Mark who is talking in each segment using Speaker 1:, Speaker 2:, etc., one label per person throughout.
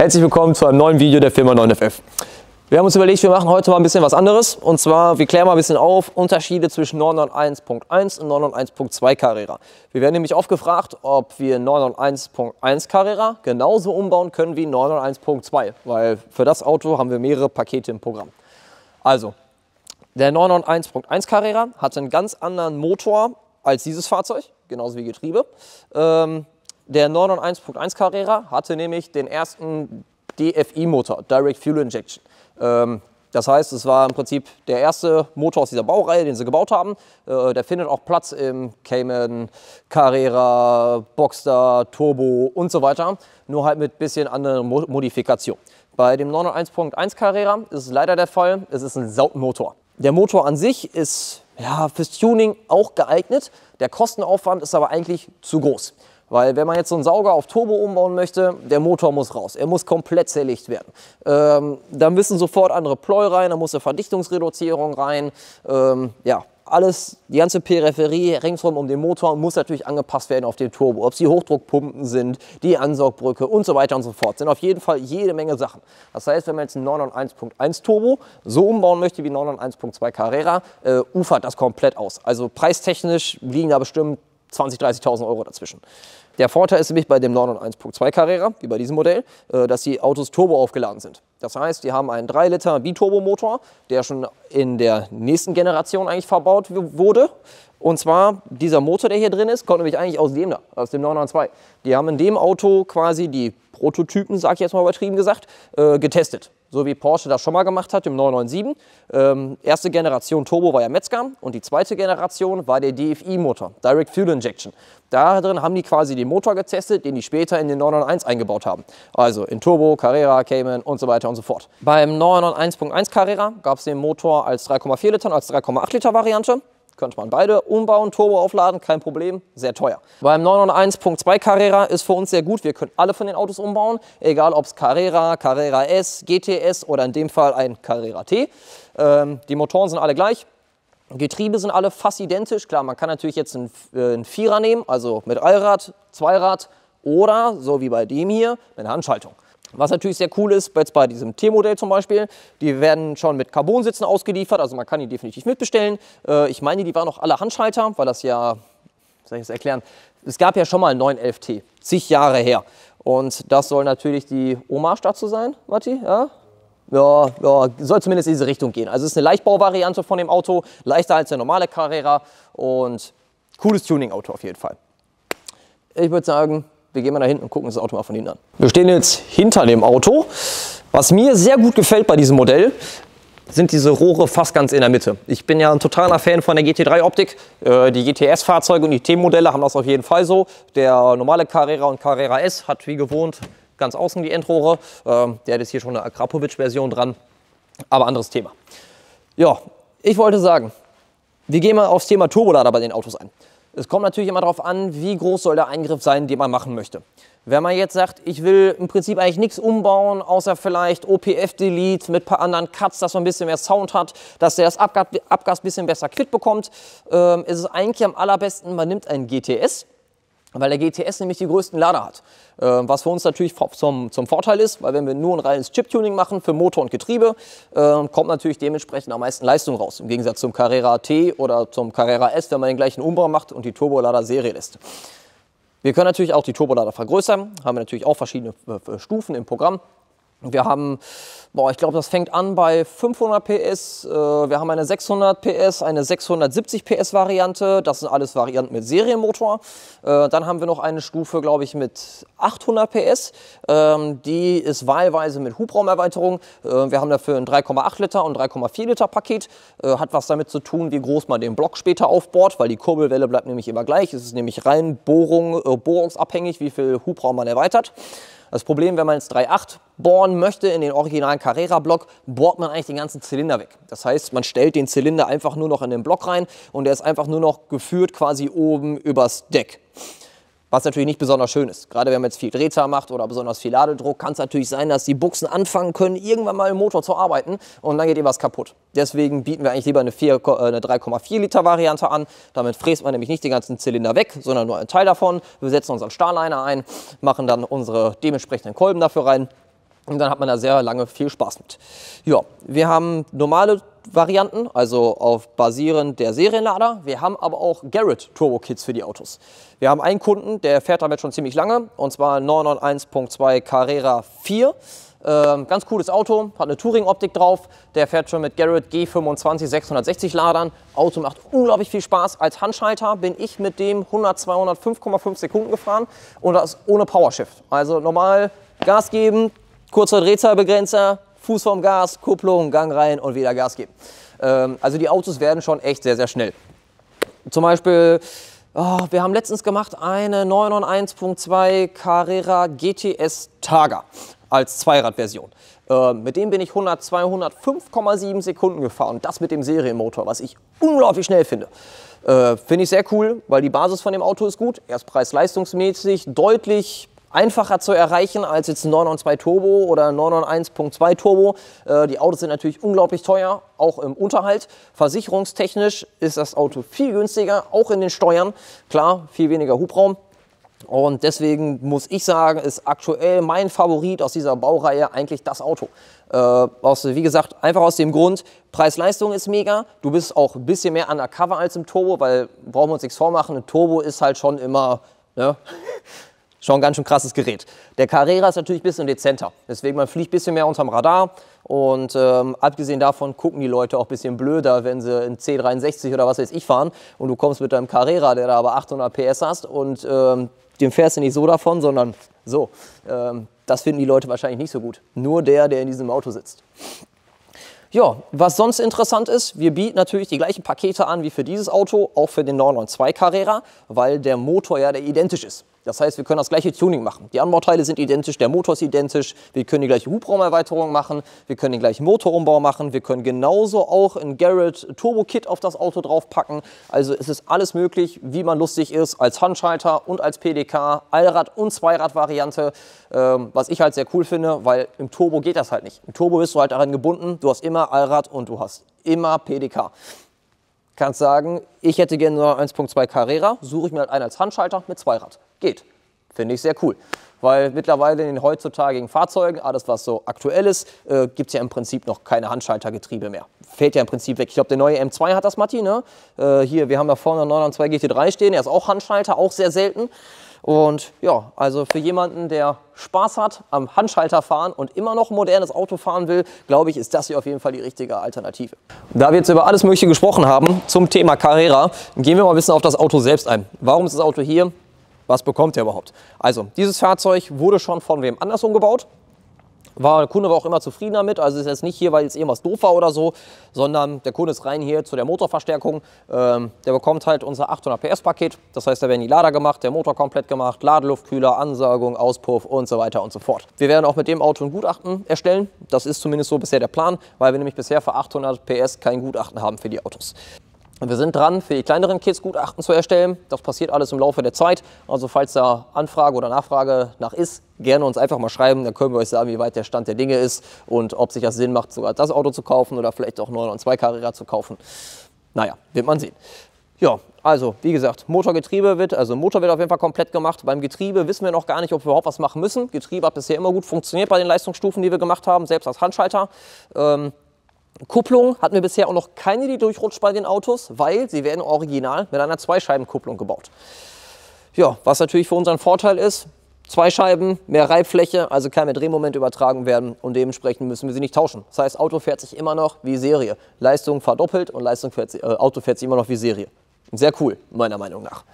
Speaker 1: Herzlich willkommen zu einem neuen Video der Firma 9FF. Wir haben uns überlegt, wir machen heute mal ein bisschen was anderes. Und zwar, wir klären mal ein bisschen auf Unterschiede zwischen 991.1 und 991.2 Carrera. Wir werden nämlich oft gefragt, ob wir 991.1 Carrera genauso umbauen können wie 991.2. Weil für das Auto haben wir mehrere Pakete im Programm. Also, der 991.1 Carrera hat einen ganz anderen Motor als dieses Fahrzeug, genauso wie Getriebe. Der 991.1 Carrera hatte nämlich den ersten DFI-Motor, Direct Fuel Injection. Das heißt, es war im Prinzip der erste Motor aus dieser Baureihe, den sie gebaut haben. Der findet auch Platz im Cayman, Carrera, Boxster, Turbo und so weiter, nur halt mit ein bisschen anderen Modifikationen. Bei dem 991.1 Carrera ist es leider der Fall, es ist ein Saugmotor. Der Motor an sich ist ja, fürs Tuning auch geeignet, der Kostenaufwand ist aber eigentlich zu groß. Weil wenn man jetzt so einen Sauger auf Turbo umbauen möchte, der Motor muss raus. Er muss komplett zerlegt werden. Da müssen sofort andere Pleu rein, da muss eine Verdichtungsreduzierung rein. Ja, alles, die ganze Peripherie ringsherum um den Motor muss natürlich angepasst werden auf den Turbo. Ob es die Hochdruckpumpen sind, die Ansaugbrücke und so weiter und so fort. Sind auf jeden Fall jede Menge Sachen. Das heißt, wenn man jetzt einen 991.1 Turbo so umbauen möchte wie 991.2 Carrera, ufert das komplett aus. Also preistechnisch liegen da bestimmt 20.000, 30.000 Euro dazwischen. Der Vorteil ist nämlich bei dem 991.2 Carrera, wie bei diesem Modell, dass die Autos turbo aufgeladen sind. Das heißt, die haben einen 3 Liter Biturbo-Motor, der schon in der nächsten Generation eigentlich verbaut wurde. Und zwar, dieser Motor, der hier drin ist, kommt nämlich eigentlich aus dem da, aus dem 992. Die haben in dem Auto quasi die Prototypen, sag ich jetzt mal übertrieben gesagt, getestet. So wie Porsche das schon mal gemacht hat im 997. Erste Generation Turbo war ja Metzger und die zweite Generation war der DFI-Motor, Direct Fuel Injection. Da drin haben die quasi den Motor getestet, den die später in den 991 eingebaut haben. Also in Turbo, Carrera, Cayman und so weiter und so fort. Beim 991.1 Carrera gab es den Motor als 3,4 Liter und als 3,8 Liter Variante. Könnte man beide umbauen, Turbo aufladen, kein Problem, sehr teuer. Beim 991.2 Carrera ist für uns sehr gut, wir können alle von den Autos umbauen, egal ob es Carrera, Carrera S, GTS oder in dem Fall ein Carrera T. Die Motoren sind alle gleich, Getriebe sind alle fast identisch. Klar, man kann natürlich jetzt einen Vierer nehmen, also mit Allrad, Zweirad oder, so wie bei dem hier, mit Handschaltung. Was natürlich sehr cool ist, jetzt bei diesem T-Modell zum Beispiel, die werden schon mit Carbonsitzen ausgeliefert, also man kann die definitiv mitbestellen. Ich meine, die waren auch alle Handschalter, weil das ja, wie soll ich das erklären, es gab ja schon mal einen 911T, zig Jahre her. Und das soll natürlich die Hommage dazu sein, Matti, ja? Ja, soll zumindest in diese Richtung gehen. Also es ist eine Leichtbauvariante von dem Auto, leichter als der normale Carrera und cooles Tuning-Auto auf jeden Fall. Ich würde sagen, wir gehen mal da hinten und gucken uns das Auto mal von hinten an. Wir stehen jetzt hinter dem Auto. Was mir sehr gut gefällt bei diesem Modell, sind diese Rohre fast ganz in der Mitte. Ich bin ja ein totaler Fan von der GT3-Optik. Die GTS-Fahrzeuge und die T-Modelle haben das auf jeden Fall so. Der normale Carrera und Carrera S hat wie gewohnt ganz außen die Endrohre. Der hat jetzt hier schon eine Akrapovic-Version dran, aber anderes Thema. Ja, ich wollte sagen, wir gehen mal aufs Thema Turbolader bei den Autos ein. Es kommt natürlich immer darauf an, wie groß soll der Eingriff sein, den man machen möchte. Wenn man jetzt sagt, ich will im Prinzip eigentlich nichts umbauen, außer vielleicht OPF-Delete mit ein paar anderen Cuts, dass man ein bisschen mehr Sound hat, dass der das Abgas ein bisschen besser quitt bekommt, ist es eigentlich am allerbesten, man nimmt einen GTS, weil der GTS nämlich die größten Lader hat. Was für uns natürlich zum Vorteil ist, weil wenn wir nur ein reines Chip-Tuning machen für Motor und Getriebe, kommt natürlich dementsprechend am meisten Leistung raus. Im Gegensatz zum Carrera T oder zum Carrera S, wenn man den gleichen Umbau macht und die Turbolader Serie lässt. Wir können natürlich auch die Turbolader vergrößern, haben wir natürlich auch verschiedene Stufen im Programm. Wir haben, ich glaube, das fängt an bei 500 PS, wir haben eine 600 PS, eine 670 PS Variante, das sind alles Varianten mit Serienmotor. Dann haben wir noch eine Stufe, glaube ich, mit 800 PS, die ist wahlweise mit Hubraumerweiterung. Wir haben dafür ein 3,8 Liter und 3,4 Liter Paket, hat was damit zu tun, wie groß man den Block später aufbohrt, weil die Kurbelwelle bleibt nämlich immer gleich, es ist nämlich rein bohrungsabhängig, wie viel Hubraum man erweitert. Das Problem, wenn man jetzt 3.8 bohren möchte in den originalen Carrera-Block, bohrt man eigentlich den ganzen Zylinder weg. Das heißt, man stellt den Zylinder einfach nur noch in den Block rein und der ist einfach nur noch geführt quasi oben übers Deck. Was natürlich nicht besonders schön ist. Gerade wenn man jetzt viel Drehzahl macht oder besonders viel Ladedruck, kann es natürlich sein, dass die Buchsen anfangen können, irgendwann mal im Motor zu arbeiten und dann geht irgendwas kaputt. Deswegen bieten wir eigentlich lieber eine 3,4 Liter Variante an. Damit fräst man nämlich nicht den ganzen Zylinder weg, sondern nur einen Teil davon. Wir setzen unseren Starliner ein, machen dann unsere dementsprechenden Kolben dafür rein Und dann hat man da sehr lange viel Spaß mit. Ja, wir haben normale Varianten, also auf basierend der Serienlader. Wir haben aber auch Garrett Turbo Kits für die Autos. Wir haben einen Kunden, der fährt damit schon ziemlich lange, und zwar 991.2 Carrera 4. Ganz cooles Auto, hat eine Touring-Optik drauf. Der fährt schon mit Garrett G25 660 Ladern. Auto macht unglaublich viel Spaß. Als Handschalter bin ich mit dem 105,5 Sekunden gefahren und das ohne Powershift. Also normal Gas geben, kurzer Drehzahlbegrenzer, Fuß vom Gas, Kupplung, Gang rein und wieder Gas geben. Also die Autos werden schon echt sehr, sehr schnell. Zum Beispiel, wir haben letztens gemacht eine 991.2 Carrera GTS Targa als Zweiradversion. Mit dem bin ich 205,7 Sekunden gefahren. Und das mit dem Serienmotor, was ich unglaublich schnell finde. Finde ich sehr cool, weil die Basis von dem Auto ist gut. Er ist preis-leistungsmäßig deutlich einfacher zu erreichen als jetzt ein 992 Turbo oder ein 991.2 Turbo. Die Autos sind natürlich unglaublich teuer, auch im Unterhalt. Versicherungstechnisch ist das Auto viel günstiger, auch in den Steuern. Klar, viel weniger Hubraum. Und deswegen muss ich sagen, ist aktuell mein Favorit aus dieser Baureihe eigentlich das Auto. Wie gesagt, einfach aus dem Grund, Preis-Leistung ist mega. Du bist auch ein bisschen mehr undercover als im Turbo, weil, brauchen wir uns nichts vormachen, ein Turbo ist halt schon immer, ne, schon ein ganz schön krasses Gerät. Der Carrera ist natürlich ein bisschen dezenter, deswegen man fliegt ein bisschen mehr unterm Radar. Und abgesehen davon gucken die Leute auch ein bisschen blöder, wenn sie in C63 oder was weiß ich fahren und du kommst mit deinem Carrera, der da aber 800 PS hast und dem fährst du nicht so davon, sondern so. Das finden die Leute wahrscheinlich nicht so gut. Nur der in diesem Auto sitzt. Ja, was sonst interessant ist, wir bieten natürlich die gleichen Pakete an wie für dieses Auto, auch für den 992 Carrera, weil der Motor ja der identisch ist. Das heißt, wir können das gleiche Tuning machen. Die Anbauteile sind identisch, der Motor ist identisch, wir können die gleiche Hubraumerweiterung machen, wir können den gleichen Motorumbau machen, wir können genauso auch ein Garrett Turbo Kit auf das Auto draufpacken. Also es ist alles möglich, wie man lustig ist, als Handschalter und als PDK, Allrad- und Zweirad-Variante, was ich halt sehr cool finde, weil im Turbo geht das halt nicht. Im Turbo bist du halt daran gebunden, du hast immer Allrad und du hast immer PDK. Kannst sagen, ich hätte gerne nur 1.2 Carrera, suche ich mir halt einen als Handschalter mit Zweirad. Geht. Finde ich sehr cool. Weil mittlerweile in den heutzutage Fahrzeugen, alles was so aktuell ist, gibt es ja im Prinzip noch keine Handschaltergetriebe mehr. Fällt ja im Prinzip weg. Ich glaube, der neue M2 hat das, Matti, ne? Hier, wir haben da vorne einen 992 GT3 stehen, der ist auch Handschalter, auch sehr selten. Und ja, also für jemanden, der Spaß hat am Handschalterfahren und immer noch ein modernes Auto fahren will, glaube ich, ist das hier auf jeden Fall die richtige Alternative. Da wir jetzt über alles Mögliche gesprochen haben zum Thema Carrera, gehen wir mal ein bisschen auf das Auto selbst ein. Warum ist das Auto hier? Was bekommt ihr überhaupt? Also, dieses Fahrzeug wurde schon von wem anders umgebaut. Der Kunde war auch immer zufrieden damit, also ist jetzt nicht hier, weil jetzt irgendwas doof war oder so, sondern der Kunde ist rein hier zu der Motorverstärkung. Der bekommt halt unser 800 PS Paket, das heißt, da werden die Lader gemacht, der Motor komplett gemacht, Ladeluftkühler, Ansaugung, Auspuff und so weiter und so fort. Wir werden auch mit dem Auto ein Gutachten erstellen, das ist zumindest so bisher der Plan, weil wir nämlich bisher für 800 PS kein Gutachten haben für die Autos. Wir sind dran, für die kleineren Kids Gutachten zu erstellen. Das passiert alles im Laufe der Zeit. Also falls da Anfrage oder Nachfrage nach ist, gerne uns einfach mal schreiben. Dann können wir euch sagen, wie weit der Stand der Dinge ist und ob sich das Sinn macht, sogar das Auto zu kaufen oder vielleicht auch 992 Carrera zu kaufen. Naja, wird man sehen. Ja, also wie gesagt, Motor wird auf jeden Fall komplett gemacht. Beim Getriebe wissen wir noch gar nicht, ob wir überhaupt was machen müssen. Getriebe hat bisher immer gut funktioniert bei den Leistungsstufen, die wir gemacht haben, selbst als Handschalter. Kupplung hatten wir bisher auch noch keine, die durchrutscht bei den Autos, weil sie werden original mit einer Zweischeibenkupplung gebaut. Ja, was natürlich für unseren Vorteil ist, zwei Scheiben, mehr Reibfläche, also kann mehr Drehmoment übertragen werden und dementsprechend müssen wir sie nicht tauschen. Das heißt, Auto fährt sich immer noch wie Serie. Leistung verdoppelt und Auto fährt sich immer noch wie Serie. Sehr cool, meiner Meinung nach.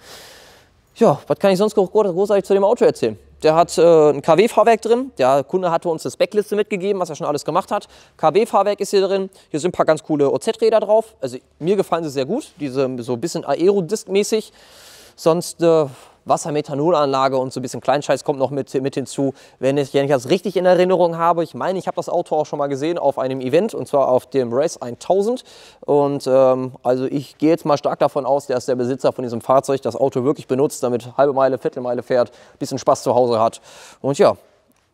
Speaker 1: Ja, was kann ich sonst großartig zu dem Auto erzählen? Der hat ein KW-Fahrwerk drin. Der Kunde hatte uns eine Speckliste mitgegeben, was er schon alles gemacht hat. KW-Fahrwerk ist hier drin. Hier sind ein paar ganz coole OZ-Räder drauf. Also mir gefallen sie sehr gut. Diese so ein bisschen Aerodisc-mäßig. Sonst Wassermethanolanlage und so ein bisschen Kleinscheiß kommt noch mit hinzu. Wenn ich das richtig in Erinnerung habe, ich meine, ich habe das Auto auch schon mal gesehen auf einem Event und zwar auf dem Race 1000. Und also ich gehe jetzt mal stark davon aus, dass der Besitzer von diesem Fahrzeug das Auto wirklich benutzt, damit halbe Meile, Viertelmeile fährt, ein bisschen Spaß zu Hause hat. Und ja,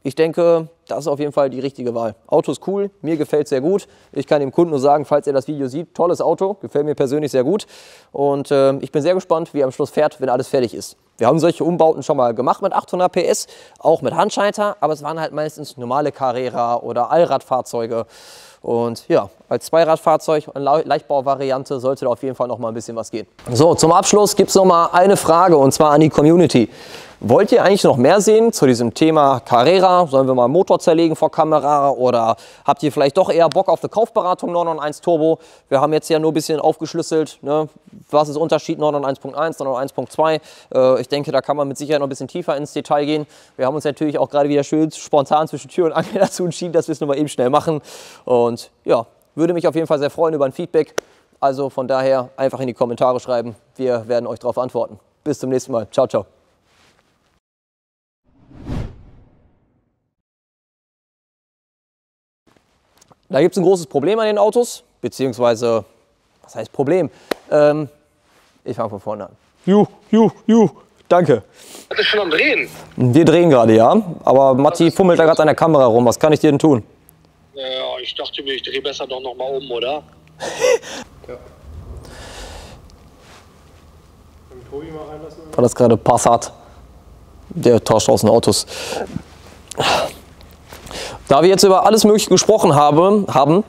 Speaker 1: ich denke, das ist auf jeden Fall die richtige Wahl. Auto ist cool, mir gefällt es sehr gut. Ich kann dem Kunden nur sagen, falls er das Video sieht, tolles Auto, gefällt mir persönlich sehr gut. Und ich bin sehr gespannt, wie er am Schluss fährt, wenn alles fertig ist. Wir haben solche Umbauten schon mal gemacht mit 800 PS, auch mit Handschalter, aber es waren halt meistens normale Carrera oder Allradfahrzeuge. Und ja, als Zweiradfahrzeug und Leichtbauvariante sollte da auf jeden Fall noch mal ein bisschen was gehen. So, zum Abschluss gibt es noch mal eine Frage, und zwar an die Community. Wollt ihr eigentlich noch mehr sehen zu diesem Thema Carrera? Sollen wir mal einen Motor zerlegen vor Kamera? Oder habt ihr vielleicht doch eher Bock auf eine Kaufberatung 991 Turbo? Wir haben jetzt ja nur ein bisschen aufgeschlüsselt, ne? Was ist der Unterschied 991.1, 991.2? Ich denke, da kann man mit Sicherheit noch ein bisschen tiefer ins Detail gehen. Wir haben uns natürlich auch gerade wieder schön spontan zwischen Tür und Angel dazu entschieden, dass wir es nur mal eben schnell machen. Und ja, würde mich auf jeden Fall sehr freuen über ein Feedback. Also von daher einfach in die Kommentare schreiben. Wir werden euch darauf antworten. Bis zum nächsten Mal. Ciao, ciao. Da gibt es ein großes Problem an den Autos, beziehungsweise, was heißt Problem? Ich fange von vorne an. Danke.
Speaker 2: Das ist schon am Drehen.
Speaker 1: Wir drehen gerade, ja. Aber Matti fummelt da gerade an der Kamera rum. Was kann ich dir denn tun?
Speaker 2: Ja, ich dachte mir, ich drehe besser doch noch mal um, oder?
Speaker 3: Ja. Tobi mal reinlassen?
Speaker 1: War das gerade Passat? Der tauscht draußen Autos. Da wir jetzt über alles Mögliche gesprochen haben